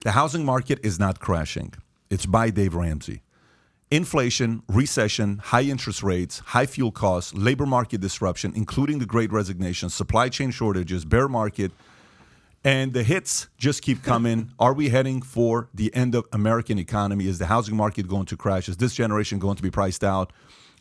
The housing market is not crashing. It's by Dave Ramsay. Inflation, recession, high interest rates, high fuel costs, labor market disruption, including the Great Resignation, supply chain shortages, bear market, and the hits just keep coming. Are we heading for the end of American economy? Is the housing market going to crash? Is this generation going to be priced out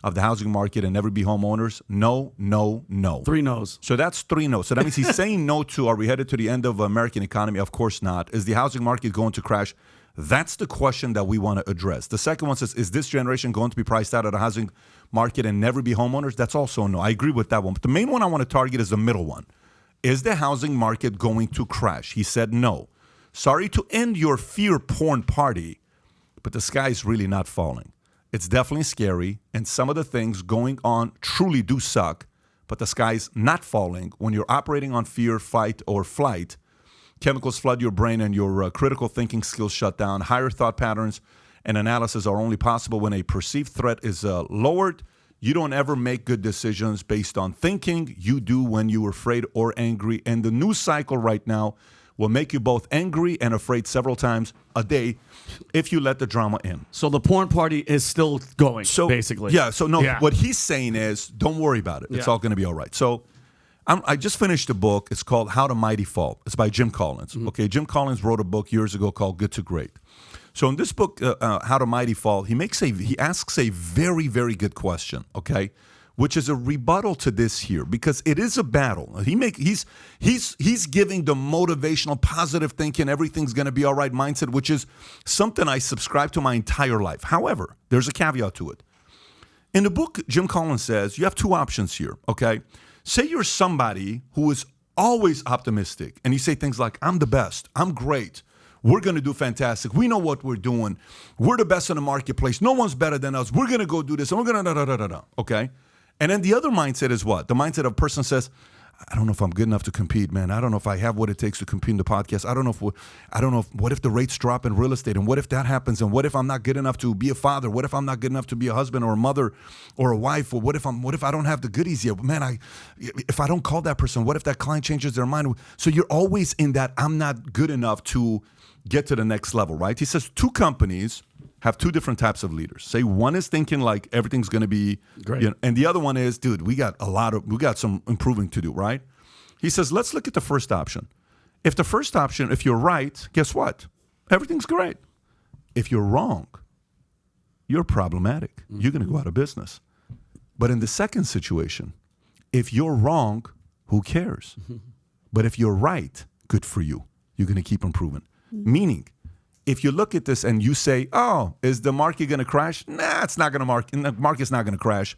of the housing market and never be homeowners? No, no, no. 3 no's. So that's 3 no's. So that means he's saying no to, are we headed to the end of American economy? Of course not. Is the housing market going to crash? That's the question that we want to address. The second one says, is this generation going to be priced out of the housing market and never be homeowners? That's also no. I agree with that one. But the main one I want to target is the middle one. Is the housing market going to crash? He said no. Sorry to end your fear porn party, but the sky is really not falling. It's definitely scary, and some of the things going on truly do suck, but the sky's not falling. When you're operating on fear, fight, or flight, chemicals flood your brain and your critical thinking skills shut down. Higher thought patterns and analysis are only possible when a perceived threat is lowered. You don't ever make good decisions based on thinking. You do when you're afraid or angry. And the news cycle right now will make you both angry and afraid several times a day if you let the drama in. So the porn party is still going, basically. Yeah, so no, what he's saying is don't worry about it. It's all going to be all right. So I just finished a book. It's called How to Mighty Fall. It's by Jim Collins. Mm-hmm. Okay, Jim Collins wrote a book years ago called Good to Great. So in this book, How to Mighty Fall, he asks a very, very good question, okay, which is a rebuttal to this here, because it is a battle. He's giving the motivational, positive thinking, everything's going to be all right mindset, which is something I subscribe to my entire life. However, there's a caveat to it. In the book, Jim Collins says you have 2 options here, okay? Say you're somebody who is always optimistic, and you say things like, I'm the best, I'm great, we're going to do fantastic, we know what we're doing, we're the best in the marketplace, no one's better than us, we're going to go do this, and we're going to da-da-da-da-da, okay? And then the other mindset is what? The mindset of a person says, I don't know if I'm good enough to compete, man. I don't know if I have what it takes to compete in the podcast. I don't know what if the rates drop in real estate, and what if that happens, and what if I'm not good enough to be a father? What if I'm not good enough to be a husband or a mother or a wife? Or what if I don't have the goodies yet? Man, if I don't call that person, what if that client changes their mind? So you're always in that I'm not good enough to get to the next level, right? He says 2 companies have 2 different types of leaders. Say one is thinking like everything's going to be great, and the other one is, dude, we got some improving to do, right? He says, let's look at the first option. If the first option, if you're right, guess what? Everything's great. If you're wrong, you're problematic. Mm-hmm. You're going to go out of business. But in the second situation, if you're wrong, who cares? Mm-hmm. But if you're right, good for you. You're going to keep improving. Mm-hmm. Meaning, if you look at this and you say, oh, is the market going to crash? Nah, it's not going to the market's not going to crash.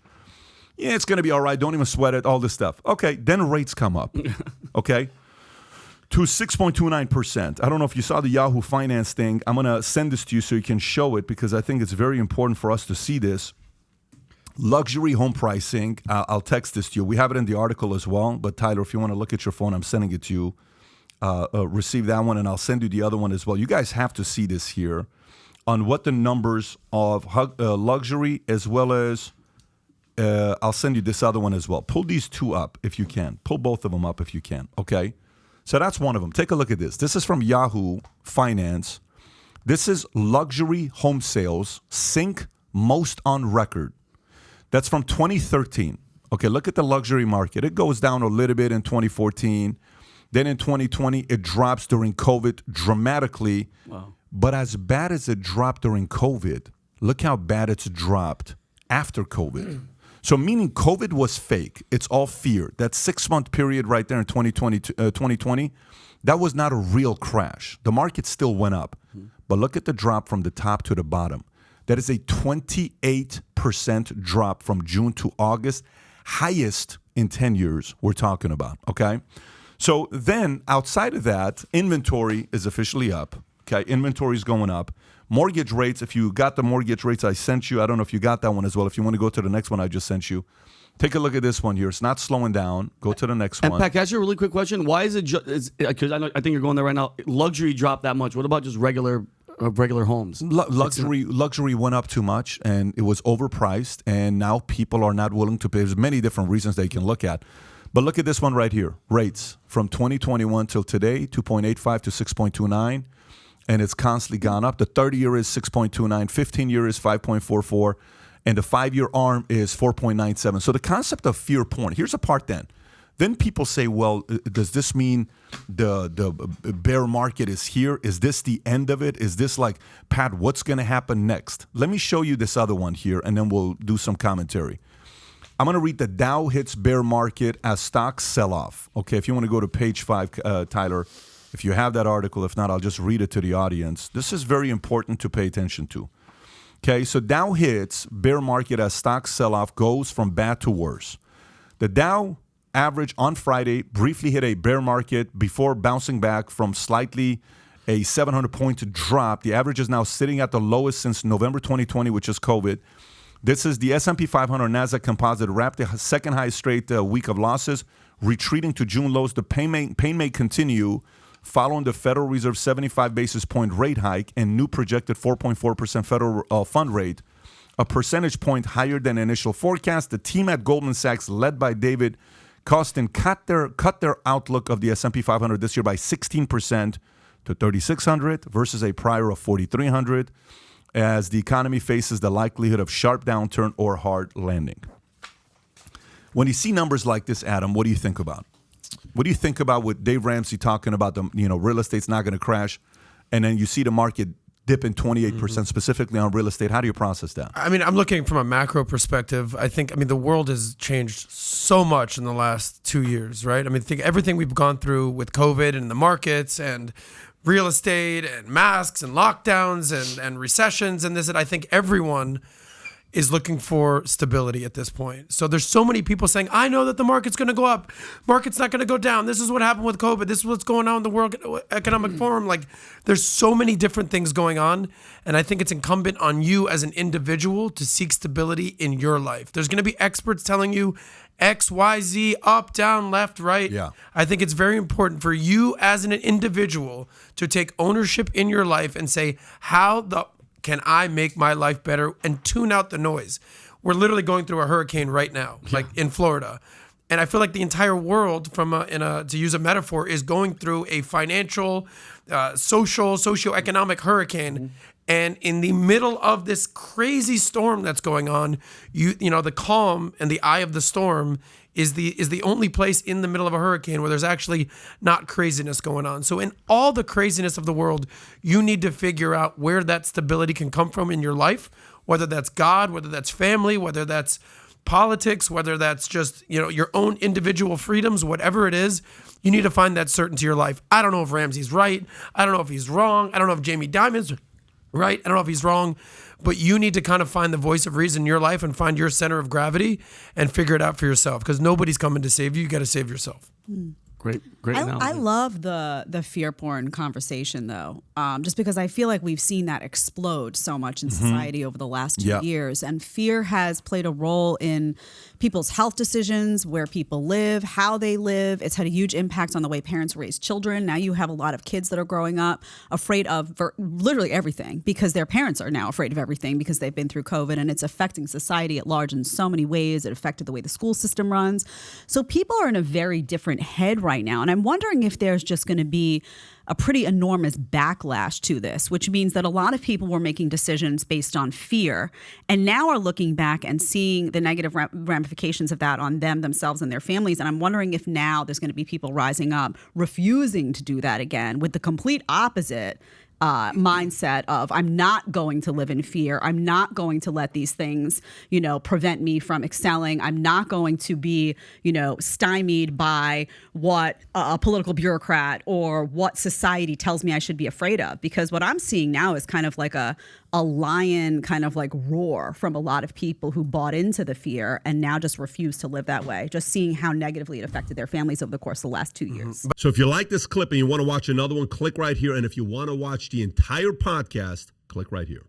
Yeah, it's going to be all right. Don't even sweat it, all this stuff. Okay, then rates come up, okay, to 6.29%. I don't know if you saw the Yahoo Finance thing. I'm going to send this to you so you can show it, because I think it's very important for us to see this. Luxury home pricing. I'll text this to you. We have it in the article as well. But Tyler, if you want to look at your phone, I'm sending it to you. Receive that one, and I'll send you the other one as well. You guys have to see this here on what the numbers of luxury, as well as I'll send you this other one as well. Pull these 2 up if you can. Pull both of them up if you can, okay? So that's one of them. Take a look at this. This is from Yahoo Finance. This is luxury home sales sync most on record. That's from 2013. Okay, look at the luxury market. It goes down a little bit in 2014. Then in 2020, it drops during COVID dramatically. Wow. But as bad as it dropped during COVID, look how bad it's dropped after COVID. So meaning COVID was fake. It's all fear. That 6-month period right there in 2020, that was not a real crash. The market still went up. But look at the drop from the top to the bottom. That is a 28% drop from June to August. Highest in 10 years we're talking about, okay? So then outside of that, inventory is officially up. Okay, inventory is going up. Mortgage rates, if you got the mortgage rates I sent you, I don't know if you got that one as well. If you want to go to the next one I just sent you, take a look at this one here. It's not slowing down. Go to the next one. And Pat, can I ask you a really quick question? Why is it because I think you're going there right now. Luxury dropped that much. What about just regular homes? Luxury went up too much, and it was overpriced, and now people are not willing to pay. There's many different reasons they can look at. But look at this one right here. Rates from 2021 till today, 2.85 to 6.29. and it's constantly gone up. The 30-year is 6.29, 15-year is 5.44, and the 5-year ARM is 4.97. So the concept of fear porn, here's a part then. Then people say, well, does this mean the bear market is here? Is this the end of it? Is this like, Pat, what's going to happen next? Let me show you this other one here, and then we'll do some commentary. I'm going to read the Dow hits bear market as stocks sell off. Okay, if you want to go to page 5, Tyler, if you have that article. If not, I'll just read it to the audience. This is very important to pay attention to. Okay, so Dow hits bear market as stocks sell off goes from bad to worse. The Dow average on Friday briefly hit a bear market before bouncing back from slightly a 700-point drop. The average is now sitting at the lowest since November 2020, which is COVID. This is the S&P 500 NASDAQ composite wrapped the second highest straight week of losses, retreating to June lows. The pain may continue following the Federal Reserve 75 basis point rate hike and new projected 4.4% federal fund rate, a percentage point higher than initial forecast. The team at Goldman Sachs, led by David Costin, cut their outlook of the S&P 500 this year by 16% to 3,600 versus a prior of 4,300 as the economy faces the likelihood of sharp downturn or hard landing. When you see numbers like this, Adam, what do you think about? What do you think about with Dave Ramsay talking about real estate's not going to crash, and then you see the market dipping 28% specifically on real estate? How do you process that? I mean, I'm looking from a macro perspective. I mean, the world has changed so much in the last 2 years, right? I mean, think everything we've gone through with COVID and the markets and real estate and masks and lockdowns and recessions and this, and I think everyone is looking for stability at this point. So there's so many people saying, I know that the market's going to go up. Market's not going to go down. This is what happened with COVID. This is what's going on in the World Economic Forum. Like, there's so many different things going on. And I think it's incumbent on you as an individual to seek stability in your life. There's going to be experts telling you X, Y, Z, up, down, left, right. Yeah. I think it's very important for you as an individual to take ownership in your life and say, how can I make my life better, and tune out the noise? We're literally going through a hurricane right now, like in Florida. And I feel like the entire world, to use a metaphor, is going through a financial, socioeconomic hurricane. Mm-hmm. And in the middle of this crazy storm that's going on, the calm and the eye of the storm is the only place in the middle of a hurricane where there's actually not craziness going on. So in all the craziness of the world, you need to figure out where that stability can come from in your life, whether that's God, whether that's family, whether that's politics, whether that's just, your own individual freedoms, whatever it is. You need to find that certainty in your life. I don't know if Ramsey's right. I don't know if he's wrong. I don't know if Jamie Dimon's right. I don't know if he's wrong. But you need to kind of find the voice of reason in your life and find your center of gravity and figure it out for yourself, because nobody's coming to save you. You got to save yourself. Great analogy. I love the fear porn conversation, though, just because I feel like we've seen that explode so much in society over the last 2 years. And fear has played a role in people's health decisions, where people live, how they live. It's had a huge impact on the way parents raise children. Now you have a lot of kids that are growing up afraid of literally everything, because their parents are now afraid of everything because they've been through COVID, and it's affecting society at large in so many ways. It affected the way the school system runs. So people are in a very different head right now. And I'm wondering if there's just going to be a pretty enormous backlash to this, which means that a lot of people were making decisions based on fear and now are looking back and seeing the negative ramifications of that on themselves and their families. And I'm wondering if now there's going to be people rising up refusing to do that again with the complete opposite mindset of, I'm not going to live in fear. I'm not going to let these things, prevent me from excelling. I'm not going to be, stymied by what a political bureaucrat or what society tells me I should be afraid of. Because what I'm seeing now is kind of like a lion kind of like roar from a lot of people who bought into the fear and now just refuse to live that way, just seeing how negatively it affected their families over the course of the last 2 years. So if you like this clip and you want to watch another one, click right here. And if you want to watch the entire podcast, click right here.